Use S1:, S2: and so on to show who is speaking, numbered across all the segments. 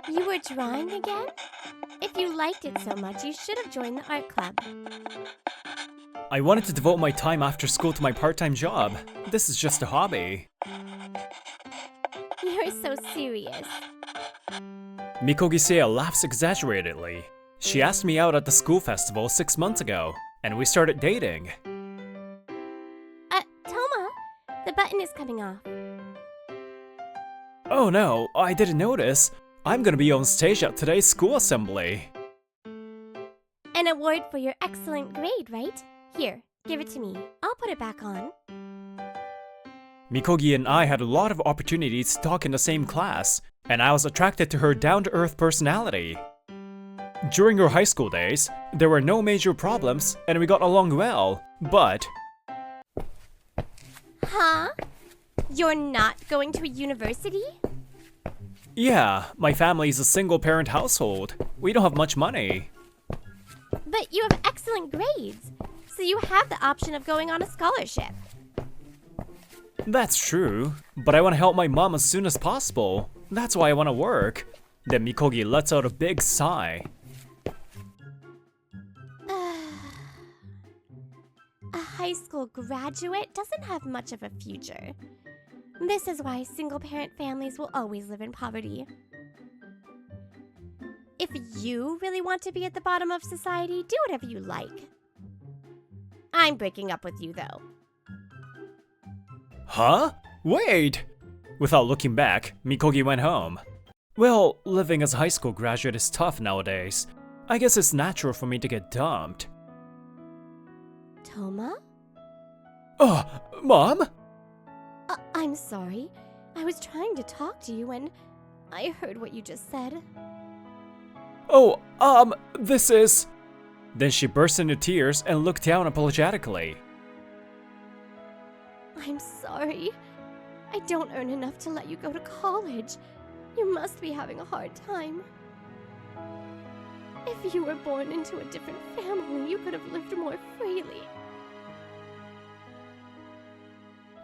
S1: You were drawing again? If you liked it so much, you should have joined the art club.
S2: I wanted to devote my time after school to my part-time job. This is just a hobby.
S1: You're so serious.
S2: Mikogi-seo laughs exaggeratedly. She asked me out at the school festival 6 months ago, and we started dating.
S1: Toma, the button is coming off.
S2: Oh no, I didn't notice. I'm gonna be on stage at today's school assembly.
S1: An award for your excellent grade, right? Here, give it to me. I'll put it back on.
S2: Mikogi and I had a lot of opportunities to talk in the same class, and I was attracted to her down-to-earth personality. During her high school days, there were no major problems and we got along well, but...
S1: Huh? You're not going to a university?
S2: Yeah, my family is a single-parent household. We don't have much money.
S1: But you have excellent grades, so you have the option of going on a scholarship.
S2: That's true, but I want to help my mom as soon as possible. That's why I want to work. Then Mikogi lets out a big sigh.
S1: A high school graduate doesn't have much of a future. This is why single-parent families will always live in poverty. If you really want to be at the bottom of society, do whatever you like. I'm breaking up with you, though.
S2: Huh? Wait! Without looking back, Mikogi went home. Well, living as a high school graduate is tough nowadays. I guess it's natural for me to get dumped.
S1: Toma?
S2: Oh, Mom?
S1: I'm sorry. I was trying to talk to you and I heard what you just said.
S2: Oh, this is... Then she burst into tears and looked down apologetically.
S1: I'm sorry. I don't earn enough to let you go to college. You must be having a hard time. If you were born into a different family, you could have lived more freely.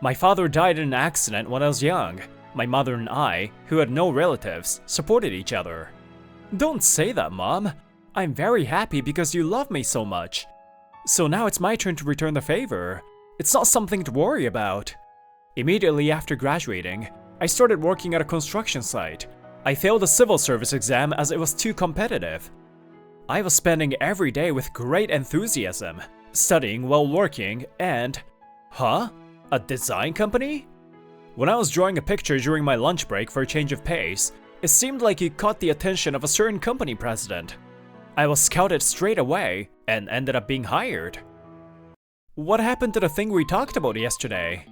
S2: My father died in an accident when I was young. My mother and I, who had no relatives, supported each other. Don't say that, Mom. I'm very happy because you love me so much. So now it's my turn to return the favor. It's not something to worry about. Immediately after graduating, I started working at a construction site. I failed the civil service exam as it was too competitive. I was spending every day with great enthusiasm, studying while working, and... Huh? A design company? When I was drawing a picture during my lunch break for a change of pace, it seemed like it caught the attention of a certain company president. I was scouted straight away and ended up being hired. What happened to the thing we talked about yesterday?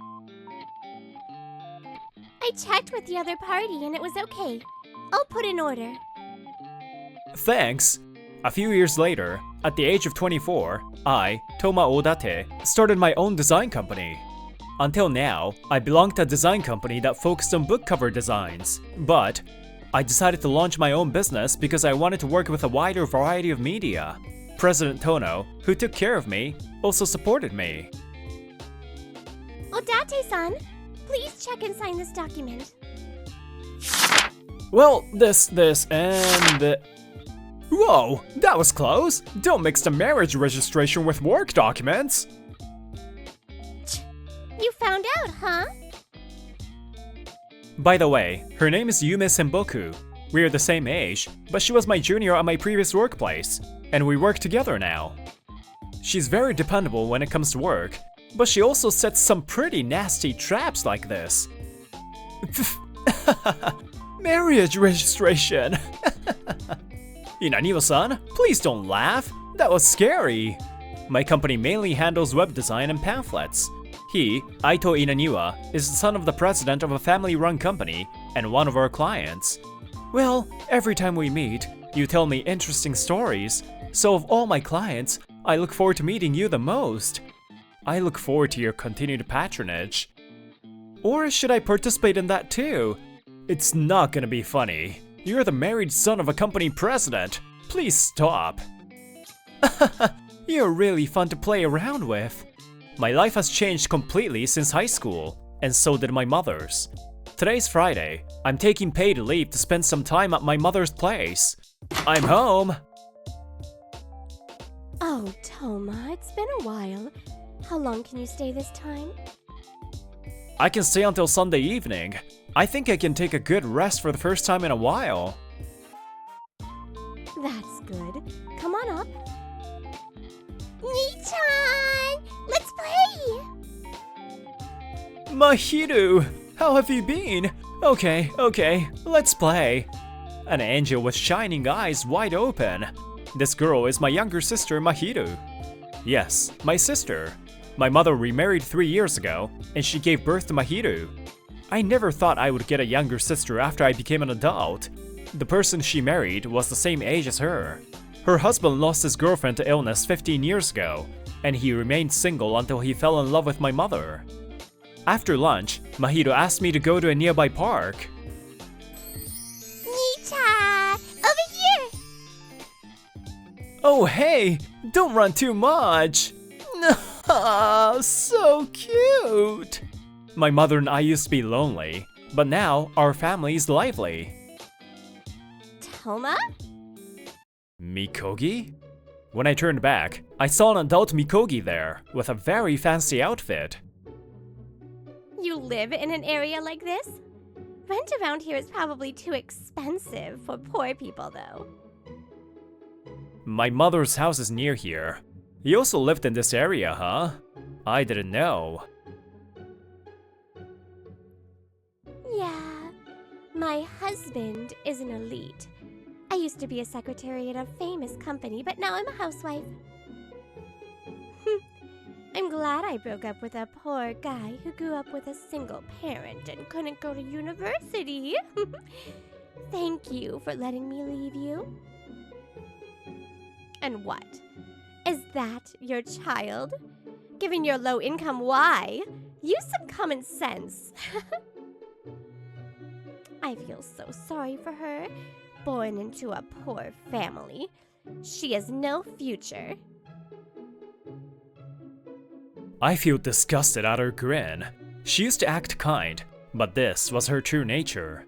S1: I checked with the other party and it was okay. I'll put in order.
S2: Thanks. A few years later, at the age of 24, I, Toma Odate, started my own design company. Until now, I belonged to a design company that focused on book cover designs, but I decided to launch my own business because I wanted to work with a wider variety of media. President Tono, who took care of me, also supported me.
S1: Odate-san, please check and sign this document.
S2: Well, this, and... Whoa, that was close! Don't mix the marriage registration with work documents!
S1: You found out, huh?
S2: By the way, her name is Yume Senboku. We're the same age, but she was my junior at my previous workplace, and we work together now. She's very dependable when it comes to work, but she also sets some pretty nasty traps like this. Marriage registration! Inaniwa-san, please don't laugh. That was scary. My company mainly handles web design and pamphlets. He, Aito Inaniwa, is the son of the president of a family-run company and one of our clients. Well, every time we meet, you tell me interesting stories, so of all my clients, I look forward to meeting you the most. I look forward to your continued patronage. Or should I participate in that too? It's not gonna be funny. You're the married son of a company president. Please stop. You're really fun to play around with. My life has changed completely since high school, and so did my mother's. Today's Friday. I'm taking paid leave to spend some time at my mother's place. I'm home!
S1: Oh, Toma, it's been a while. How long can you stay this time?
S2: I can stay until Sunday evening. I think I can take a good rest for the first time in a while.
S1: That's good. Come on up. Nii-chan! Let's play!
S2: Mahiru! How have you been? Okay, let's play. An angel with shining eyes wide open. This girl is my younger sister, Mahiru. Yes, my sister. My mother remarried 3 years ago, and she gave birth to Mahiru. I never thought I would get a younger sister after I became an adult. The person she married was the same age as her. Her husband lost his girlfriend to illness 15 years ago, and he remained single until he fell in love with my mother. After lunch, Mahiru asked me to go to a nearby park.
S1: Nii-chan! Over here!
S2: Oh hey! Don't run too much! So cute! My mother and I used to be lonely, but now our family is lively.
S1: Toma?
S2: Mikogi? When I turned back, I saw an adult Mikogi there, with a very fancy outfit.
S1: You live in an area like this? Rent around here is probably too expensive for poor people, though.
S2: My mother's house is near here. You also lived in this area, huh? I didn't know.
S1: Yeah, my husband is an elite. I used to be a secretary at a famous company, but now I'm a housewife. I'm glad I broke up with a poor guy who grew up with a single parent and couldn't go to university. Thank you for letting me leave you. And what? Is that your child? Given your low income, why? Use some common sense. I feel so sorry for her. Born into a poor family. She has no future.
S2: I feel disgusted at her grin. She used to act kind, but this was her true nature.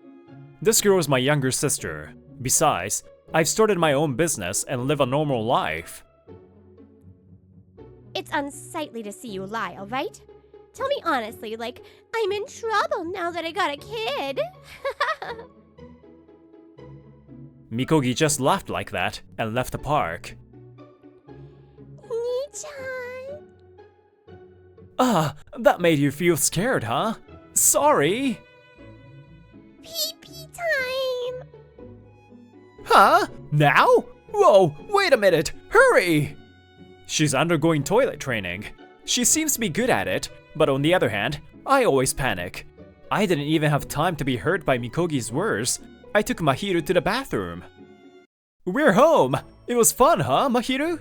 S2: This girl is my younger sister. Besides, I've started my own business and live a normal life.
S1: It's unsightly to see you lie, alright? Tell me honestly, like, I'm in trouble now that I got a kid.
S2: Mikogi just laughed like that and left the park.
S1: Nii-chan.
S2: Ah, that made you feel scared, huh? Sorry!
S1: Pee-pee time!
S2: Huh? Now? Whoa, wait a minute! Hurry! She's undergoing toilet training. She seems to be good at it, but on the other hand, I always panic. I didn't even have time to be hurt by Mikogi's words. I took Mahiru to the bathroom. We're home! It was fun, huh, Mahiru?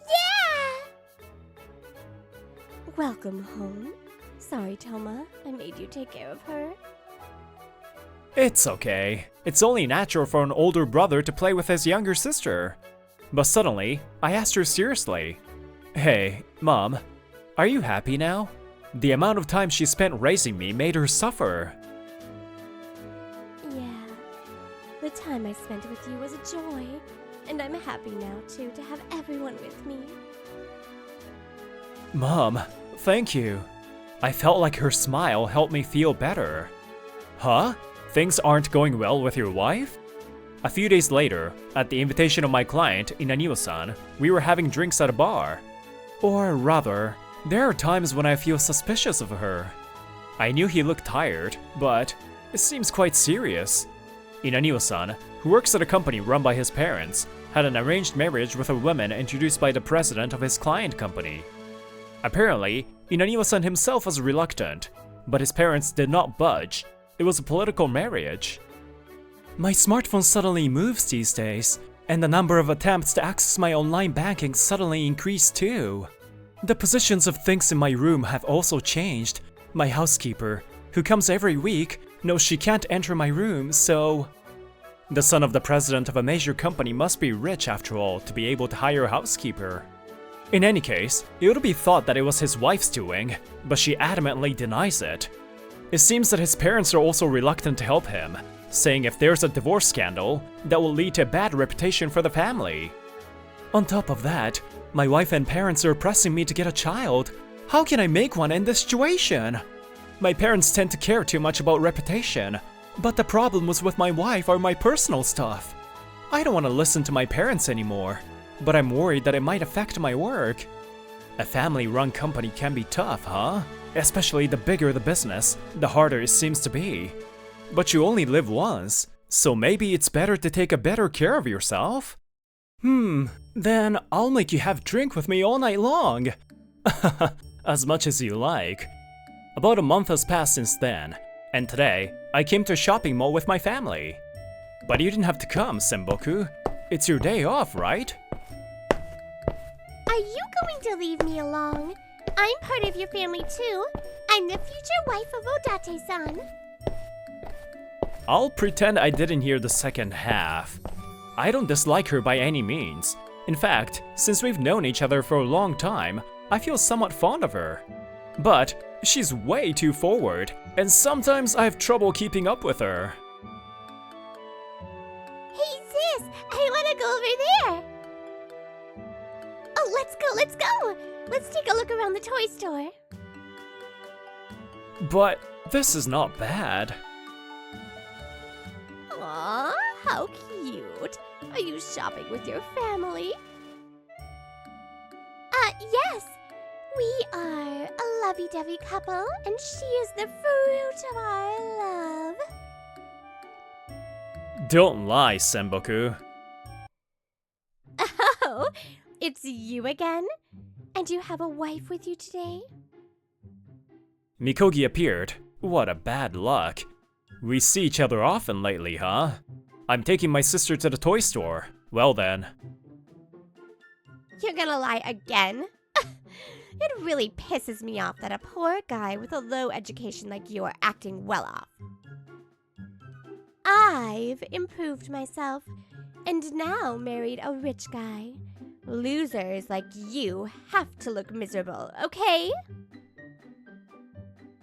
S1: Yeah! Welcome home. Sorry, Toma. I made you take care of her.
S2: It's okay. It's only natural for an older brother to play with his younger sister. But suddenly, I asked her seriously. Hey, Mom, are you happy now? The amount of time she spent raising me made her suffer.
S1: Yeah. The time I spent with you was a joy. And I'm happy now, too, to have everyone with me.
S2: Mom, thank you. I felt like her smile helped me feel better. Huh? Things aren't going well with your wife? A few days later, at the invitation of my client, Inaniwa-san, we were having drinks at a bar. Or rather, there are times when I feel suspicious of her. I knew he looked tired, but it seems quite serious. Inaniwa-san, who works at a company run by his parents, had an arranged marriage with a woman introduced by the president of his client company. Apparently, Inaniwa-san himself was reluctant, but his parents did not budge. It was a political marriage. My smartphone suddenly moves these days, and the number of attempts to access my online banking suddenly increased too. The positions of things in my room have also changed. My housekeeper, who comes every week, knows she can't enter my room, so... The son of the president of a major company must be rich after all to be able to hire a housekeeper. In any case, it would be thought that it was his wife's doing, but she adamantly denies it. It seems that his parents are also reluctant to help him, saying if there's a divorce scandal, that will lead to a bad reputation for the family. On top of that, my wife and parents are pressing me to get a child. How can I make one in this situation? My parents tend to care too much about reputation, but the problem was with my wife are my personal stuff. I don't want to listen to my parents anymore, but I'm worried that it might affect my work. A family-run company can be tough, huh? Especially the bigger the business, the harder it seems to be. But you only live once, so maybe it's better to take a better care of yourself? Then I'll make you have drink with me all night long. As much as you like. About a month has passed since then, and today, I came to a shopping mall with my family. But you didn't have to come, Senboku. It's your day off, right?
S1: Are you going to leave me alone? I'm part of your family too. I'm the future wife of Odate-san.
S2: I'll pretend I didn't hear the second half. I don't dislike her by any means. In fact, since we've known each other for a long time, I feel somewhat fond of her. But she's way too forward, and sometimes I have trouble keeping up with her.
S1: Hey sis, I want to go over there. Oh, let's go, let's go. Let's take a look around the toy store.
S2: But this is not bad.
S1: Aw, how cute. Are you shopping with your family? Yes. We are a lovey-dovey couple, and she is the fruit of our love.
S2: Don't lie, Senboku.
S1: Oh, it's you again? And you have a wife with you today?
S2: Mikogi appeared. What a bad luck. We see each other often lately, huh? I'm taking my sister to the toy store. Well then.
S1: You're gonna lie again? It really pisses me off that a poor guy with a low education like you are acting well off. I've improved myself, and now married a rich guy. Losers like you have to look miserable, okay?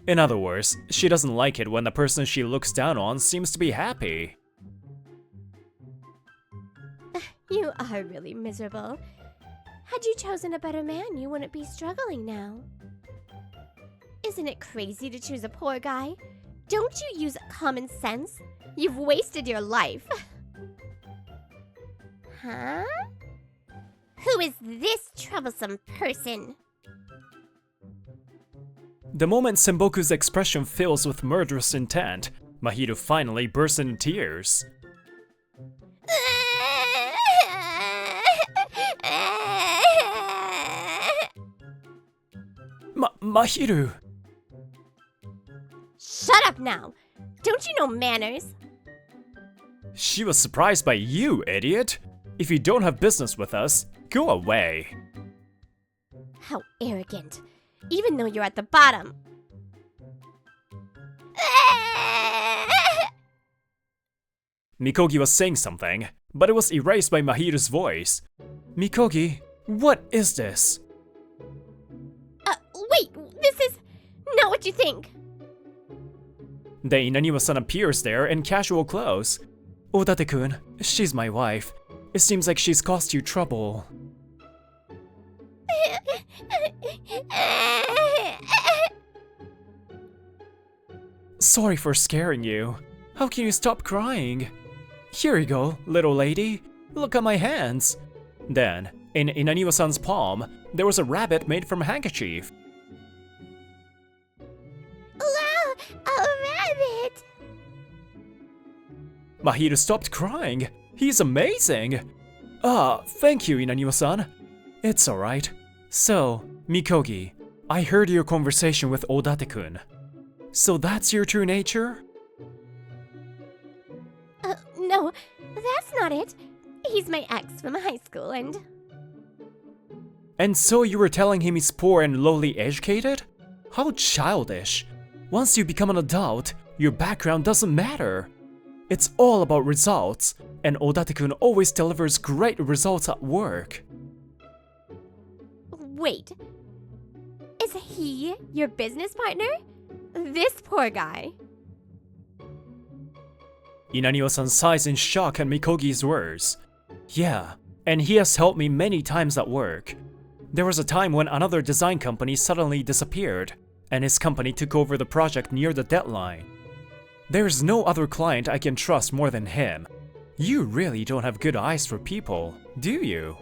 S2: In other words, she doesn't like it when the person she looks down on seems to be happy.
S1: You are really miserable. Had you chosen a better man, you wouldn't be struggling now. Isn't it crazy to choose a poor guy? Don't you use common sense? You've wasted your life. Huh? Who is this troublesome person?
S2: The moment Senboku's expression fills with murderous intent, Mahito finally bursts into tears. Mahito!
S1: Shut up now! Don't you know manners?
S2: She was surprised by you, idiot! If you don't have business with us, go away.
S1: How arrogant. Even though you're at the bottom.
S2: Mikogi was saying something, but it was erased by Mahito's voice. Mikogi, what is this?
S1: Wait, this is not what you think.
S2: The Inaniwa-san appears there in casual clothes. Odate-kun, she's my wife. It seems like she's caused you trouble. Sorry for scaring you. How can you stop crying? Here you go, little lady. Look at my hands. Then, in Inaniwa-san's palm, there was a rabbit made from a handkerchief.
S1: Wow, a rabbit!
S2: Mahito stopped crying. He's amazing. Ah, thank you, Inaniwa-san. It's alright. So, Mikogi, I heard your conversation with Odate-kun. So that's your true nature?
S1: No, that's not it. He's my ex from high school and...
S2: And so you were telling him he's poor and lowly educated? How childish. Once you become an adult, your background doesn't matter. It's all about results, and Odate-kun always delivers great results at work.
S1: Wait. Is he your business partner? This poor guy.
S2: Inaniwa-san sighs in shock at Mikogi's words. Yeah, and he has helped me many times at work. There was a time when another design company suddenly disappeared, and his company took over the project near the deadline. There's no other client I can trust more than him. You really don't have good eyes for people, do you?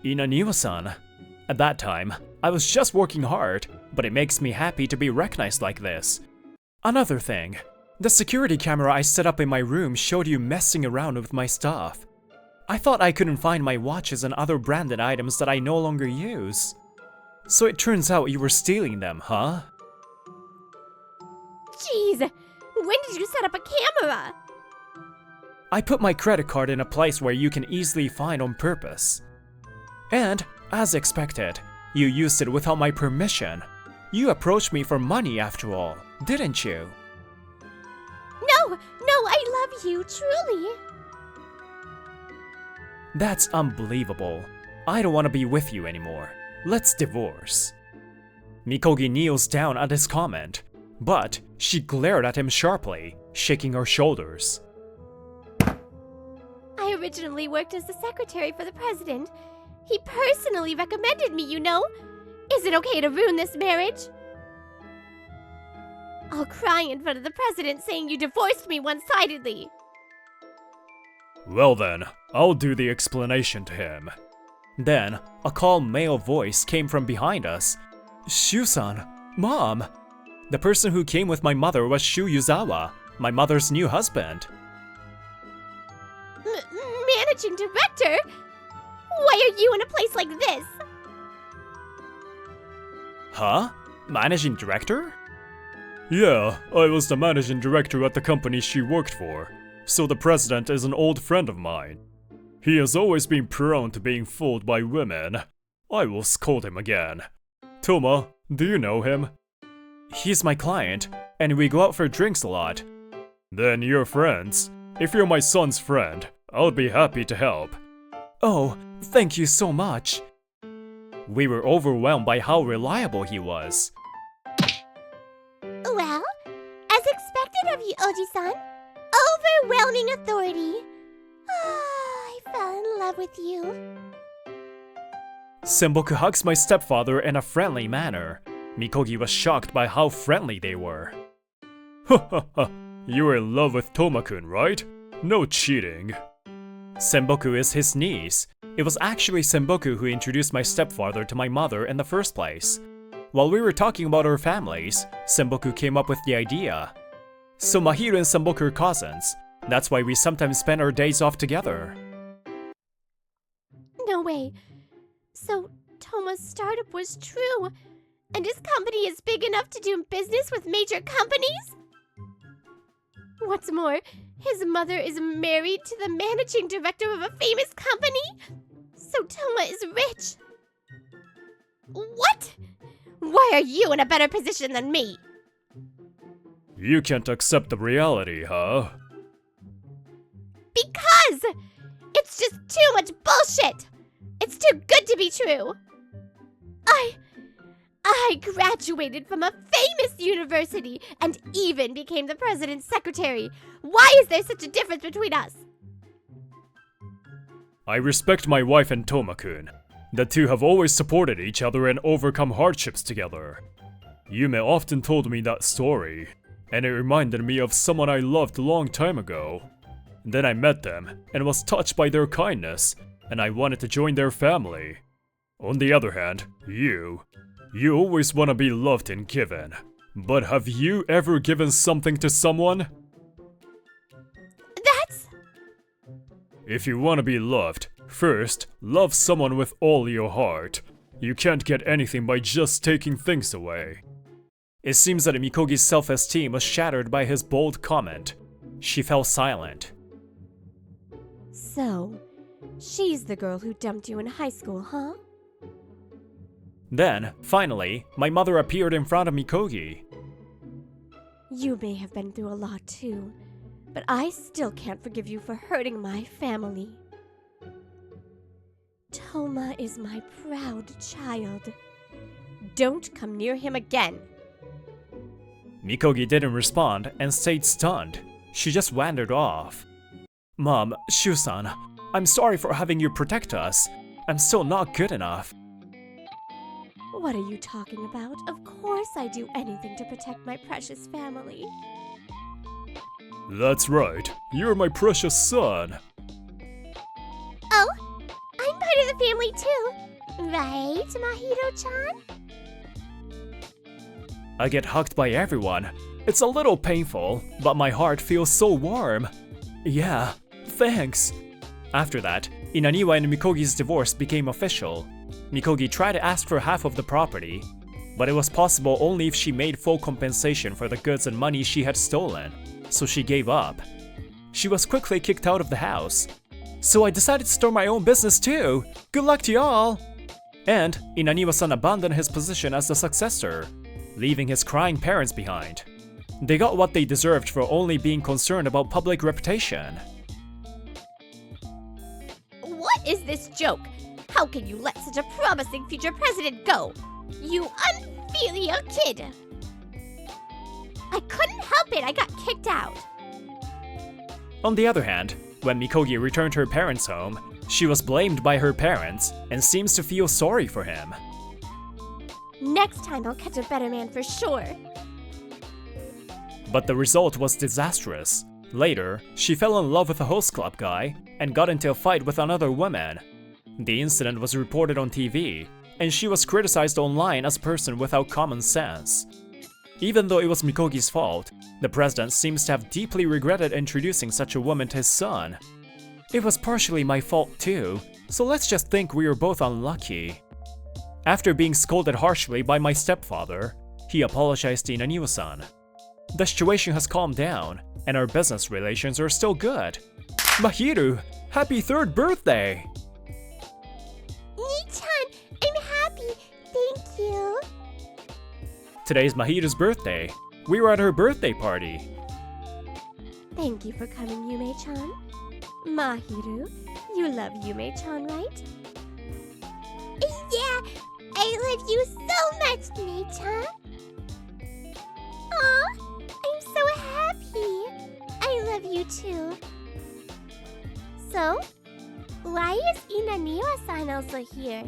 S2: Inaniwa-san. At that time, I was just working hard, but it makes me happy to be recognized like this. Another thing, the security camera I set up in my room showed you messing around with my stuff. I thought I couldn't find my watches and other branded items that I no longer use. So it turns out you were stealing them, huh?
S1: Jeez, when did you set up a camera?
S2: I put my credit card in a place where you can easily find on purpose. And, as expected, you used it without my permission. You approached me for money after all, didn't you?
S1: No, I love you, truly.
S2: That's unbelievable. I don't want to be with you anymore. Let's divorce. Mikogi kneels down at his comment, but she glared at him sharply, shaking her shoulders.
S1: I originally worked as the secretary for the president. He personally recommended me, you know. Is it okay to ruin this marriage? I'll cry in front of the president saying you divorced me one-sidedly.
S2: Well then, I'll do the explanation to him. Then, a calm male voice came from behind us. Shu-san, Mom! The person who came with my mother was Shu Yuzawa, my mother's new husband.
S1: Managing director? Why are you in a place like this?
S2: Huh? Managing director? Yeah, I was the managing director at the company she worked for, so the president is an old friend of mine. He has always been prone to being fooled by women. I will scold him again. Toma, do you know him? He's my client, and we go out for drinks a lot. Then you're friends. If you're my son's friend, I'll be happy to help. Oh, thank you so much. We were overwhelmed by how reliable he was.
S1: Well, as expected of you, Oji-san, overwhelming authority. I fell in love with you.
S2: Senboku hugs my stepfather in a friendly manner. Mikogi was shocked by how friendly they were. Ha ha ha, you're in love with Toma-kun, right? No cheating. Senboku is his niece. It was actually Senboku who introduced my stepfather to my mother in the first place. While we were talking about our families, Senboku came up with the idea. So Mahiru and Senboku are cousins. That's why we sometimes spend our days off together.
S1: No way. So Toma's startup was true, and his company is big enough to do business with major companies? What's more, his mother is married to the managing director of a famous company? So Toma is rich. What? Why are you in a better position than me?
S2: You can't accept the reality, huh?
S1: Because! It's just too much bullshit! It's too good to be true! I graduated from a famous university and even became the president's secretary. Why is there such a difference between us?
S2: I respect my wife and Toma-kun. The two have always supported each other and overcome hardships together. Yume often told me that story, and it reminded me of someone I loved a long time ago. Then I met them and was touched by their kindness, and I wanted to join their family. On the other hand, you always want to be loved and given. But have you ever given something to someone?
S1: That's...
S2: If you want to be loved, first, love someone with all your heart. You can't get anything by just taking things away. It seems that Mikogi's self-esteem was shattered by his bold comment. She fell silent.
S1: So, she's the girl who dumped you in high school, huh?
S2: Then, finally, my mother appeared in front of Mikogi.
S1: You may have been through a lot too, but I still can't forgive you for hurting my family. Toma is my proud child. Don't come near him again.
S2: Mikogi didn't respond and stayed stunned. She just wandered off. Mom, Shu-san, I'm sorry for having you protect us. I'm still not good enough.
S1: What are you talking about? Of course I do anything to protect my precious family.
S2: That's right. You're my precious son.
S1: Oh, I'm part of the family too. Right, Mahiro-chan?
S2: I get hugged by everyone. It's a little painful, but my heart feels so warm. Yeah, thanks. After that, Inaniwa and Mikogi's divorce became official. Mikogi tried to ask for half of the property, but it was possible only if she made full compensation for the goods and money she had stolen, so she gave up. She was quickly kicked out of the house. So I decided to start my own business too! Good luck to y'all! And Inaniwa-san abandoned his position as the successor, leaving his crying parents behind. They got what they deserved for only being concerned about public reputation.
S1: What is this joke? How can you let such a promising future president go? You unfilial kid! I couldn't help it, I got kicked out.
S2: On the other hand, when Mikogi returned to her parents' home, she was blamed by her parents and seems to feel sorry for him.
S1: Next time I'll catch a better man for sure.
S2: But the result was disastrous. Later, she fell in love with a host club guy and got into a fight with another woman. The incident was reported on TV, and she was criticized online as a person without common sense. Even though it was Mikogi's fault, the president seems to have deeply regretted introducing such a woman to his son. It was partially my fault too, so let's just think we were both unlucky. After being scolded harshly by my stepfather, he apologized to Inaniwa-san. The situation has calmed down, and our business relations are still good. Mahiru, happy 3rd birthday!
S1: Nii-chan, I'm happy, thank you.
S2: Today's Mahiru's birthday. We were at her birthday party.
S1: Thank you for coming, Yume-chan. Mahiru, you love Yume-chan, right? Yeah, I love you so much, Yume-chan. Aw, I'm so happy. I love you too. So, why is Inaniwa-san also here?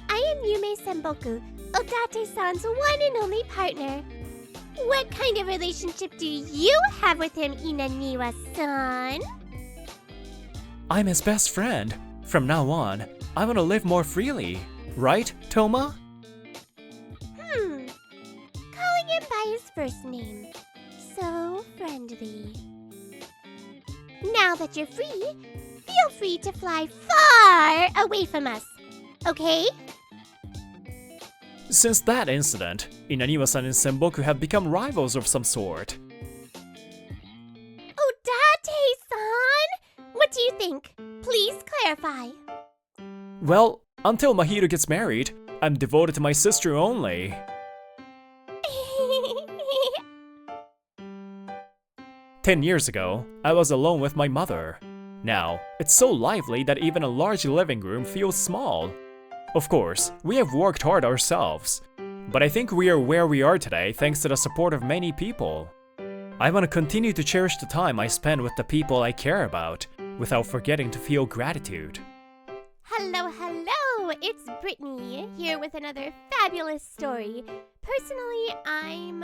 S1: I am Yume Senboku, Odate-san's one and only partner. What kind of relationship do you have with him, Inaniwa-san?
S2: I'm his best friend. From now on, I want to live more freely. Right, Toma?
S1: Calling him by his first name. So friendly. Now that you're free, feel free to fly far away from us. Okay?
S2: Since that incident, Inaniwa-san and Senboku have become rivals of some sort.
S1: Odate-san! What do you think? Please clarify.
S2: Well, until Mahiru gets married, I'm devoted to my sister only. 10 years ago, I was alone with my mother. Now, it's so lively that even a large living room feels small. Of course, we have worked hard ourselves, but I think we are where we are today thanks to the support of many people. I want to continue to cherish the time I spend with the people I care about, without forgetting to feel gratitude.
S1: Hello, hello! It's Brittany, here with another fabulous story. Personally, I'm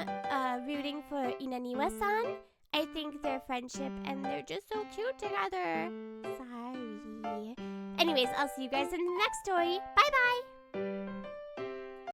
S1: rooting for Inaniwa-san. I think their friendship and they're just so cute together. Sorry. Anyways, I'll see you guys in the next story. Bye-bye!